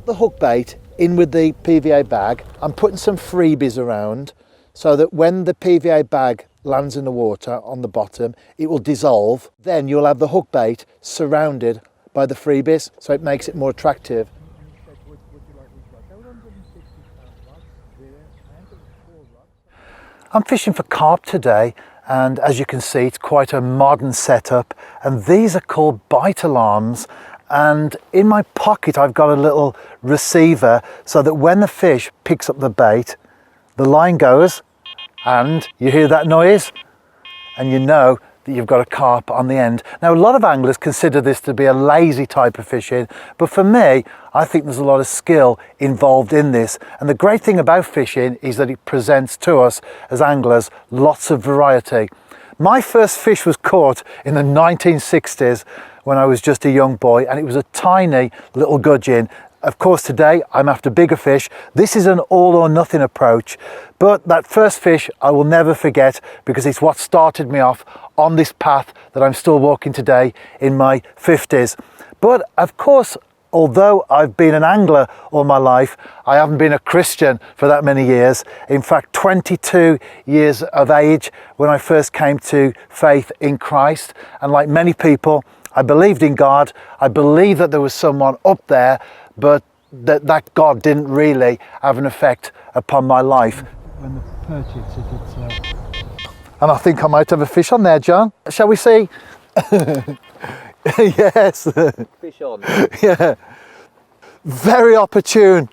put the hook bait in with the PVA bag. I'm putting some freebies around so that when the PVA bag lands in the water on the bottom, it will dissolve. Then you'll have the hook bait surrounded by the freebies, so it makes it more attractive. I'm fishing for carp today, and as you can see, it's quite a modern setup, and these are called bite alarms. And in my pocket I've got a little receiver so that when the fish picks up the bait, the line goes and you hear that noise and you know that you've got a carp on the end. Now, a lot of anglers consider this to be a lazy type of fishing, but for me, I think there's a lot of skill involved in this. And the great thing about fishing is that it presents to us as anglers lots of variety. My first fish was caught in the 1960s when I was just a young boy, and it was a tiny little gudgeon. Of course, today I'm after bigger fish. This is an all or nothing approach, but that first fish I will never forget because it's what started me off on this path that I'm still walking today in my 50s. But of course, although I've been an angler all my life, I haven't been a Christian for that many years. In fact, 22 years of age when I first came to faith in Christ. And like many people, I believed in God. I believed that there was someone up there, but that God didn't really have an effect upon my life. When the perch hits it, and I think I might have a fish on there, John. Shall we see? Yes. Fish on. Yeah. Very opportune.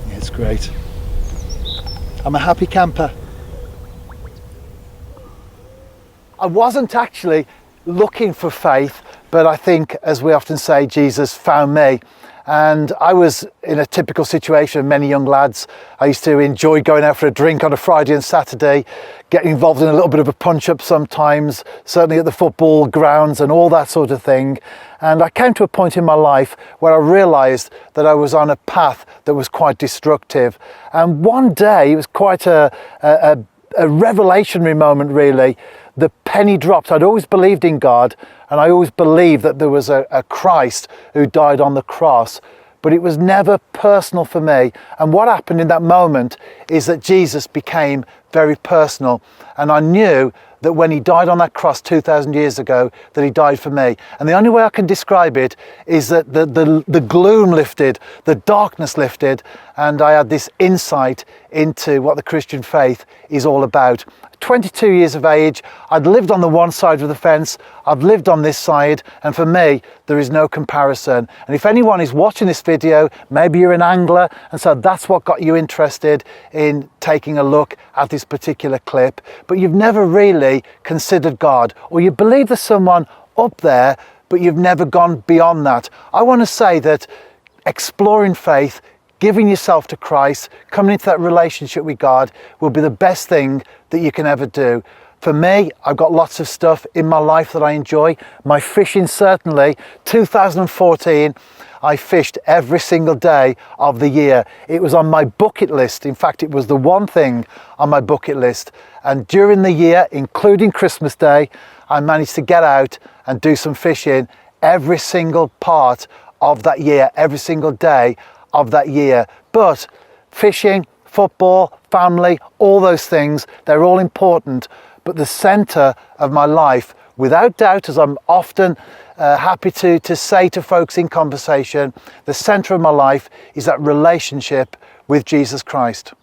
Yeah, it's great. I'm a happy camper. I wasn't actually looking for faith, but I think, as we often say, Jesus found me. And I was in a typical situation, many young lads. I used to enjoy going out for a drink on a Friday and Saturday, getting involved in a little bit of a punch-up sometimes, certainly at the football grounds and all that sort of thing. And I came to a point in my life where I realised that I was on a path that was quite destructive. And one day, it was quite a revelationary moment, really. The penny dropped. I'd always believed in God, and I always believed that there was a Christ who died on the cross, but it was never personal for me. And what happened in that moment is that Jesus became very personal, and I knew that when he died on that cross 2,000 years ago, that he died for me. And the only way I can describe it is that the gloom lifted, the darkness lifted, and I had this insight into what the Christian faith is all about. 22 years of age, I'd lived on the one side of the fence, I've lived on this side, and for me, there is no comparison. And if anyone is watching this video, maybe you're an angler, and so that's what got you interested in taking a look at this particular clip, but you've never really considered God, or you believe there's someone up there, but you've never gone beyond that. I want to say that exploring faith, giving yourself to Christ, coming into that relationship with God will be the best thing that you can ever do. For me, I've got lots of stuff in my life that I enjoy. My fishing, certainly. 2014, I fished every single day of the year. It was on my bucket list. In fact, it was the one thing on my bucket list. And during the year, including Christmas Day, I managed to get out and do some fishing every single part of that year, every single day of that year. But fishing, football, family, all those things, they're all important. But the centre of my life, without doubt, as I'm often happy to say to folks in conversation, the centre of my life is that relationship with Jesus Christ.